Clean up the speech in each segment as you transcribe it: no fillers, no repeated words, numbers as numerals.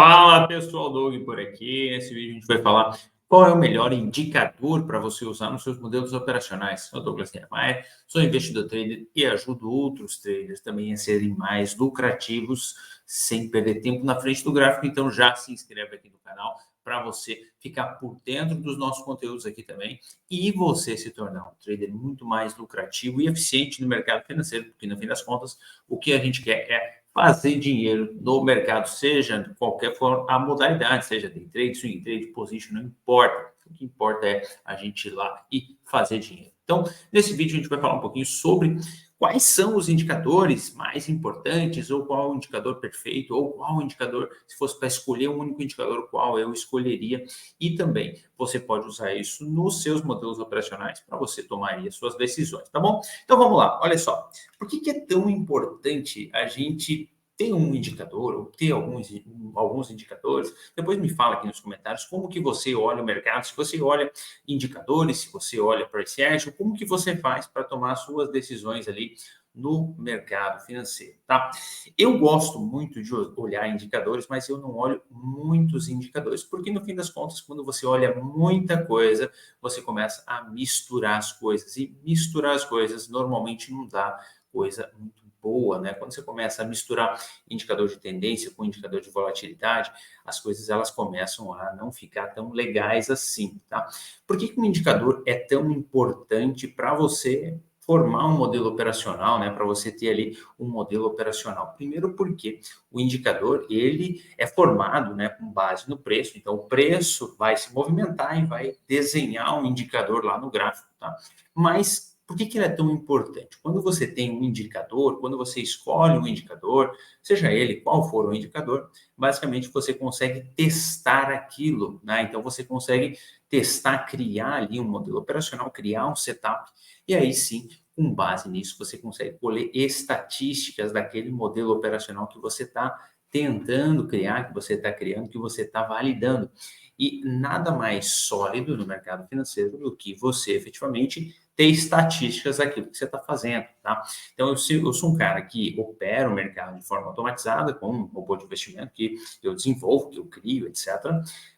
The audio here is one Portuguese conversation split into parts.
Fala pessoal, Doug por aqui. Nesse vídeo a gente vai falar qual é o melhor indicador para você usar nos seus modelos operacionais. Eu sou Douglas Niemeyer, sou investidor trader e ajudo outros traders também a serem mais lucrativos sem perder tempo na frente do gráfico. Então já se inscreve aqui no canal para você ficar por dentro dos nossos conteúdos aqui também e você se tornar um trader muito mais lucrativo e eficiente no mercado financeiro, porque no fim das contas o que a gente quer é fazer dinheiro no mercado, seja de qualquer forma a modalidade, seja day trade, swing trade, position, não importa. O que importa é a gente ir lá e fazer dinheiro. Então, nesse vídeo a gente vai falar um pouquinho sobre quais são os indicadores mais importantes, ou qual o indicador perfeito, ou qual indicador, se fosse para escolher um único indicador, qual eu escolheria. E também você pode usar isso nos seus modelos operacionais para você tomar aí as suas decisões, tá bom? Então vamos lá, olha só. Por que é tão importante a gente ter um indicador, ou ter alguns indicadores? Depois me fala aqui nos comentários como que você olha o mercado, se você olha indicadores, se você olha price action, como que você faz para tomar suas decisões ali no mercado financeiro, tá? Eu gosto muito de olhar indicadores, mas eu não olho muitos indicadores, porque no fim das contas, quando você olha muita coisa, você começa a misturar as coisas, e misturar as coisas normalmente não dá coisa muito boa, né? Quando você começa a misturar indicador de tendência com indicador de volatilidade, as coisas elas começam a não ficar tão legais assim, tá? Por que um indicador é tão importante para você formar um modelo operacional, né? Para você ter ali um modelo operacional. Primeiro porque o indicador, ele é formado, né, com base no preço. Então, o preço vai se movimentar e vai desenhar um indicador lá no gráfico, tá? Mas por que ele é tão importante? Quando você tem um indicador, quando você escolhe um indicador, seja ele qual for o indicador, basicamente você consegue testar aquilo, né? Então você consegue testar, criar ali um modelo operacional, criar um setup, e aí sim, com base nisso, você consegue colher estatísticas daquele modelo operacional que você está tentando criar, que você está criando, que você está validando. E nada mais sólido no mercado financeiro do que você efetivamente ter estatísticas daquilo que você está fazendo, tá? Então, eu sou um cara que opera o mercado de forma automatizada, com um robô de investimento que eu desenvolvo, que eu crio, etc.,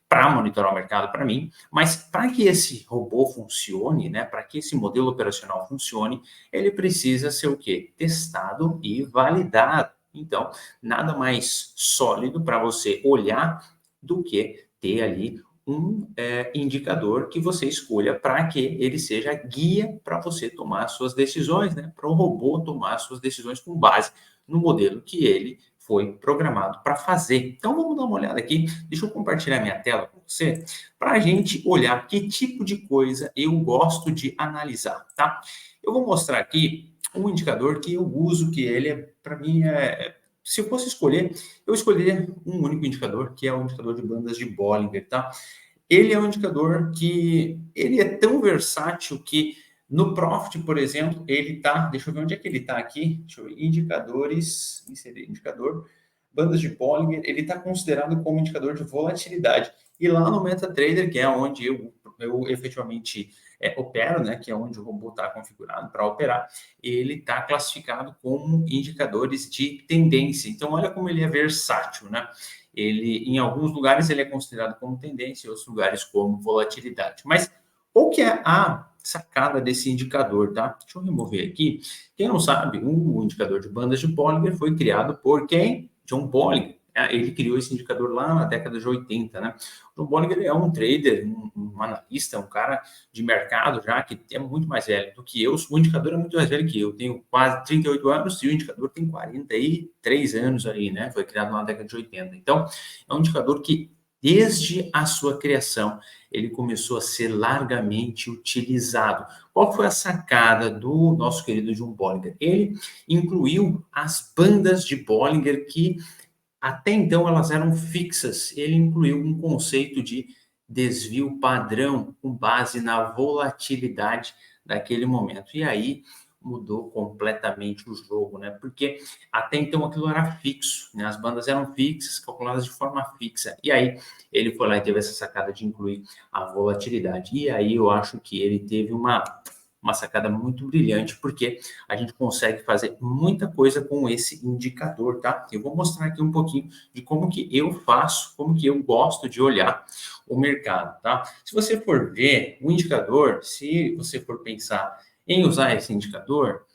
para monitorar o mercado para mim, mas para que esse robô funcione, né, para que esse modelo operacional funcione, ele precisa ser o quê? Testado e validado. Então, nada mais sólido para você olhar do que ter ali um indicador que você escolha para que ele seja guia para você tomar suas decisões, né? Para o robô tomar suas decisões com base no modelo que ele foi programado para fazer. Então vamos dar uma olhada aqui. Deixa eu compartilhar minha tela com você para a gente olhar que tipo de coisa eu gosto de analisar, tá? Eu vou mostrar aqui um indicador que eu uso, que ele para mim se eu fosse escolher, eu escolheria um único indicador, que é o indicador de bandas de Bollinger, tá? Ele é um indicador que ele é tão versátil que no Profit, por exemplo, ele tá, deixa eu ver onde é que ele tá aqui, deixa eu ver, indicadores, inserir indicador, bandas de Bollinger, ele está considerado como indicador de volatilidade. E lá no MetaTrader, que é onde eu efetivamente opero, né, que é onde o robô está configurado para operar, ele está classificado como indicadores de tendência. Então, olha como ele é versátil, né? Ele, em alguns lugares, ele é considerado como tendência, em outros lugares como volatilidade. Mas qual que é a sacada desse indicador, tá? Deixa eu remover aqui. Quem não sabe, o indicador de bandas de Bollinger foi criado por quem? John Bollinger. Ele criou esse indicador lá na década de 80, né? O John Bollinger é um trader, um analista, um cara de mercado já que é muito mais velho do que eu. O indicador é muito mais velho que eu. Tenho quase 38 anos e o indicador tem 43 anos aí, né? Foi criado na década de 80. Então, é um indicador que desde a sua criação ele começou a ser largamente utilizado. Qual foi a sacada do nosso querido John Bollinger? Ele incluiu as bandas de Bollinger que até então elas eram fixas. Ele incluiu um conceito de desvio padrão com base na volatilidade daquele momento. E aí mudou completamente o jogo, né? Porque até então aquilo era fixo, né? As bandas eram fixas, calculadas de forma fixa. E aí ele foi lá e teve essa sacada de incluir a volatilidade. E aí eu acho que ele teve uma uma sacada muito brilhante, porque a gente consegue fazer muita coisa com esse indicador, tá? Eu vou mostrar aqui um pouquinho de como que eu faço, como que eu gosto de olhar o mercado, tá? Se você for ver o indicador, se você for pensar em usar esse indicador,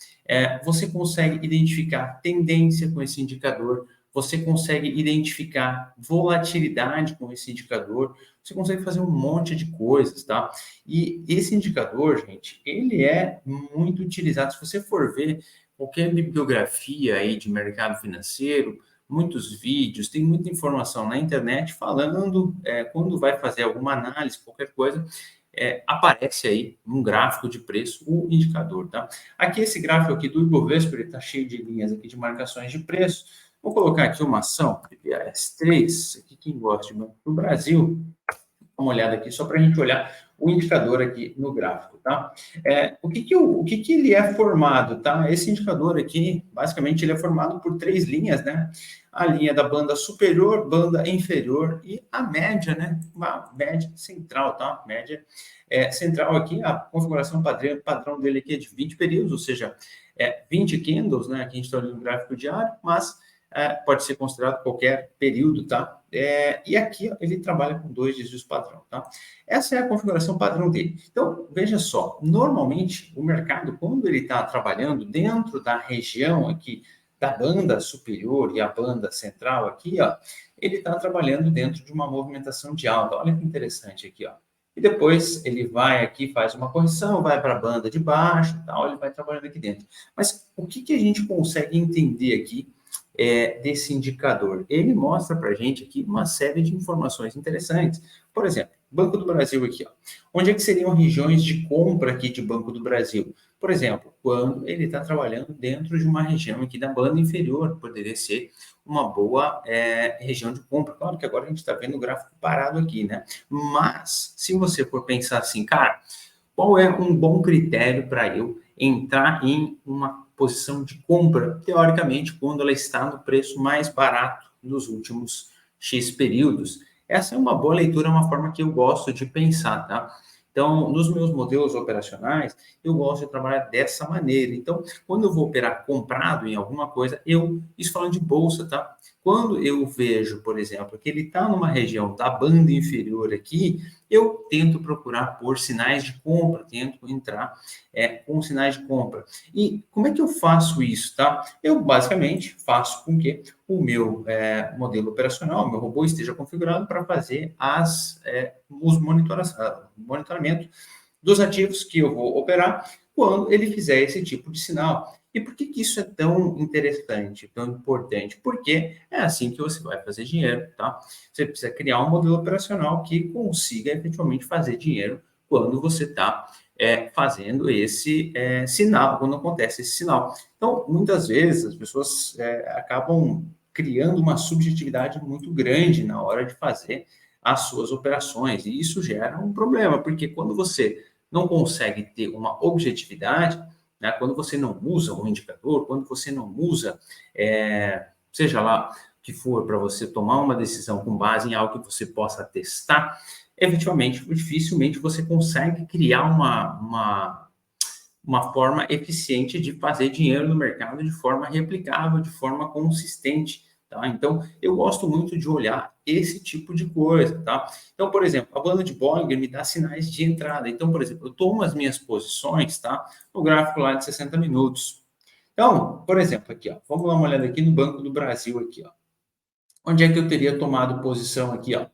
você consegue identificar tendência com esse indicador, você consegue identificar volatilidade com esse indicador, você consegue fazer um monte de coisas, tá? E esse indicador, gente, ele é muito utilizado. Se você for ver qualquer bibliografia aí de mercado financeiro, muitos vídeos, tem muita informação na internet falando quando vai fazer alguma análise, qualquer coisa, aparece aí um gráfico de preço, o indicador, tá? Aqui esse gráfico aqui do Ibovespa, ele está cheio de linhas aqui de marcações de preço. Vou colocar aqui uma ação, PPAS3, aqui quem gosta de Banco do Brasil, dá uma olhada aqui só para a gente olhar o indicador aqui no gráfico, tá? O que ele é formado, tá? Esse indicador aqui, basicamente, ele é formado por 3 linhas, né? A linha da banda superior, banda inferior e a média, né? Uma média central, tá? Média central aqui, a configuração padrão dele aqui é de 20 períodos, ou seja, 20 candles, né? Aqui a gente está olhando o gráfico diário, mas pode ser considerado qualquer período, tá? E aqui ó, ele trabalha com 2 desvios padrão, tá? Essa é a configuração padrão dele. Então, veja só, normalmente o mercado, quando ele está trabalhando dentro da região aqui da banda superior e a banda central aqui, ó, ele está trabalhando dentro de uma movimentação de alta. Olha que interessante aqui, ó. E depois ele vai aqui, faz uma correção, vai para a banda de baixo, tal, ele vai trabalhando aqui dentro. Mas o que a gente consegue entender aqui desse indicador? Ele mostra para a gente aqui uma série de informações interessantes. Por exemplo, Banco do Brasil aqui, ó. Onde é que seriam regiões de compra aqui de Banco do Brasil? Por exemplo, quando ele está trabalhando dentro de uma região aqui da banda inferior, poderia ser uma boa região de compra. Claro que agora a gente está vendo o gráfico parado aqui, né? Mas, se você for pensar assim, cara, qual é um bom critério para eu entrar em uma posição de compra, teoricamente, quando ela está no preço mais barato nos últimos X períodos? Essa é uma boa leitura, é uma forma que eu gosto de pensar, tá? Então, nos meus modelos operacionais, eu gosto de trabalhar dessa maneira. Então, quando eu vou operar comprado em alguma coisa, isso falando de bolsa, tá? Quando eu vejo, por exemplo, que ele está numa região da banda inferior aqui, eu tento procurar por sinais de compra, tento entrar com sinais de compra. E como é que eu faço isso, tá? Eu basicamente faço com que o meu modelo operacional, o meu robô esteja configurado para fazer os monitoramento dos ativos que eu vou operar quando ele fizer esse tipo de sinal. E por que isso é tão interessante, tão importante? Porque é assim que você vai fazer dinheiro, tá? Você precisa criar um modelo operacional que consiga efetivamente fazer dinheiro quando você está fazendo esse sinal, quando acontece esse sinal. Então, muitas vezes as pessoas acabam criando uma subjetividade muito grande na hora de fazer as suas operações, e isso gera um problema, porque quando você não consegue ter uma objetividade, né, quando você não usa um indicador, quando você não usa, seja lá o que for, para você tomar uma decisão com base em algo que você possa testar, efetivamente, dificilmente você consegue criar uma forma eficiente de fazer dinheiro no mercado de forma replicável, de forma consistente, tá? Então, eu gosto muito de olhar esse tipo de coisa, tá? Então, por exemplo, a banda de Bollinger me dá sinais de entrada. Então, por exemplo, eu tomo as minhas posições, tá? No gráfico lá de 60 minutos. Então, por exemplo, aqui, ó, vamos dar uma olhada aqui no Banco do Brasil, aqui, ó. Onde é que eu teria tomado posição aqui, ó?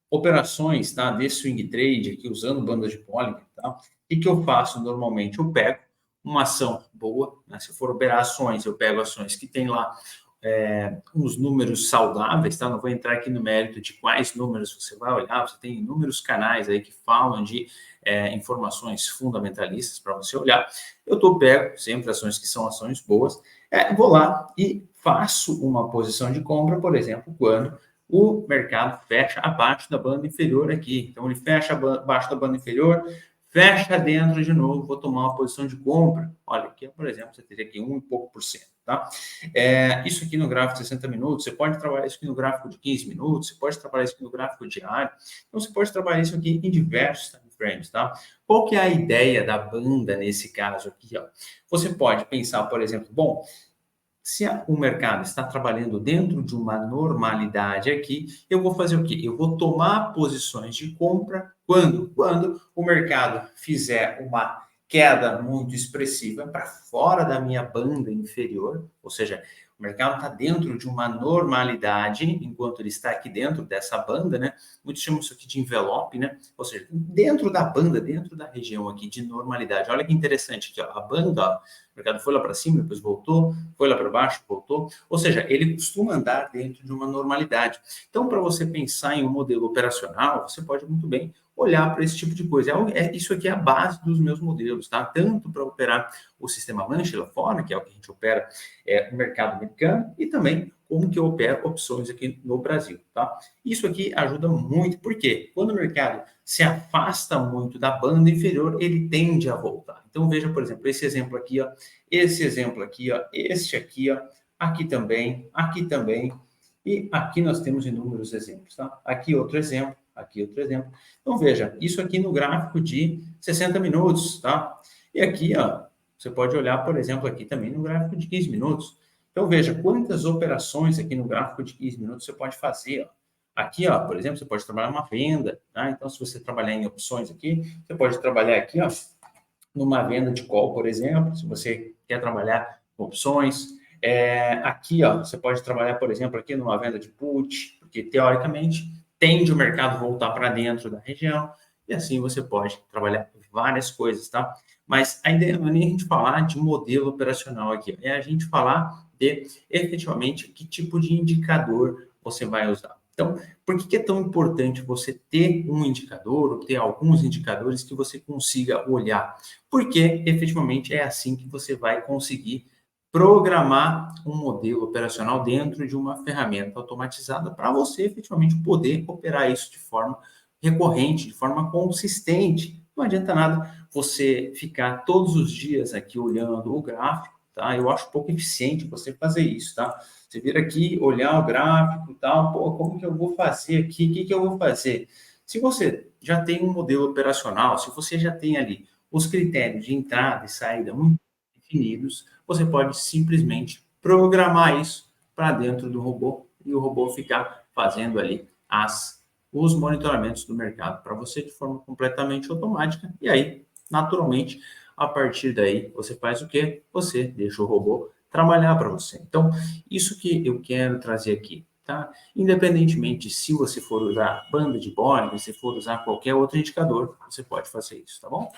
Operações, tá? De swing trade aqui, usando bandas de Bollinger, tá? O que eu faço normalmente? Eu pego uma ação boa, né? Se eu for operar ações, eu pego ações que tem lá uns números saudáveis, tá? Não vou entrar aqui no mérito de quais números você vai olhar, você tem inúmeros canais aí que falam de informações fundamentalistas para você olhar. Eu pego sempre ações que são ações boas, vou lá e faço uma posição de compra, por exemplo, quando o mercado fecha abaixo da banda inferior aqui. Então, ele fecha abaixo da banda inferior, fecha dentro de novo, vou tomar uma posição de compra. Olha, aqui, por exemplo, você teria aqui 1 e pouco por cento, tá? Isso aqui no gráfico de 60 minutos, você pode trabalhar isso aqui no gráfico de 15 minutos, você pode trabalhar isso aqui no gráfico diário, então você pode trabalhar isso aqui em diversos time frames, tá? Qual que é a ideia da banda nesse caso aqui, ó? Você pode pensar, por exemplo, bom, se o mercado está trabalhando dentro de uma normalidade aqui, eu vou fazer o quê? Eu vou tomar posições de compra quando? Quando o mercado fizer uma queda muito expressiva para fora da minha banda inferior, ou seja, o mercado está dentro de uma normalidade, enquanto ele está aqui dentro dessa banda, né? Muitos chamam isso aqui de envelope, né? Ou seja, dentro da banda, dentro da região aqui de normalidade. Olha que interessante aqui, ó, a banda, ó, o mercado foi lá para cima, depois voltou, foi lá para baixo, voltou. Ou seja, ele costuma andar dentro de uma normalidade. Então, para você pensar em um modelo operacional, você pode muito bem olhar para esse tipo de coisa. Isso aqui é a base dos meus modelos, tá? Tanto para operar o sistema Manche lá fora, que é o que a gente opera no mercado americano, e também como que eu opero opções aqui no Brasil, tá? Isso aqui ajuda muito, porque quando o mercado se afasta muito da banda inferior, ele tende a voltar. Então, veja, por exemplo, esse exemplo aqui, ó, esse exemplo aqui, ó, este aqui, ó, aqui também, e aqui nós temos inúmeros exemplos, tá? Aqui outro exemplo, aqui outro exemplo. Então, veja, isso aqui no gráfico de 60 minutos, tá? E aqui, ó, você pode olhar, por exemplo, aqui também no gráfico de 15 minutos. Então, veja quantas operações aqui no gráfico de 15 minutos você pode fazer, ó. Aqui, ó, por exemplo, você pode trabalhar uma venda, tá? Então, se você trabalhar em opções aqui, você pode trabalhar aqui, ó, numa venda de call, por exemplo, se você quer trabalhar com opções. Aqui, ó, você pode trabalhar, por exemplo, aqui numa venda de put, porque teoricamente tende o mercado voltar para dentro da região, e assim você pode trabalhar várias coisas, tá? Mas a ideia não é nem a gente falar de modelo operacional aqui, é a gente falar de efetivamente que tipo de indicador você vai usar. Então, por que é tão importante você ter um indicador, ou ter alguns indicadores que você consiga olhar? Porque efetivamente é assim que você vai conseguir programar um modelo operacional dentro de uma ferramenta automatizada para você efetivamente poder operar isso de forma recorrente, de forma consistente. Não adianta nada você ficar todos os dias aqui olhando o gráfico, tá? Eu acho pouco eficiente você fazer isso, tá? Você vir aqui, olhar o gráfico e tal, pô, como que eu vou fazer aqui? O que que eu vou fazer? Se você já tem um modelo operacional, se você já tem ali os critérios de entrada e saída muito definidos, você pode simplesmente programar isso para dentro do robô e o robô ficar fazendo ali os monitoramentos do mercado para você de forma completamente automática. E aí, naturalmente, a partir daí, você faz o quê? Você deixa o robô trabalhar para você. Então, isso que eu quero trazer aqui, tá? Independentemente se você for usar banda de Bollinger, se for usar qualquer outro indicador, você pode fazer isso, tá bom?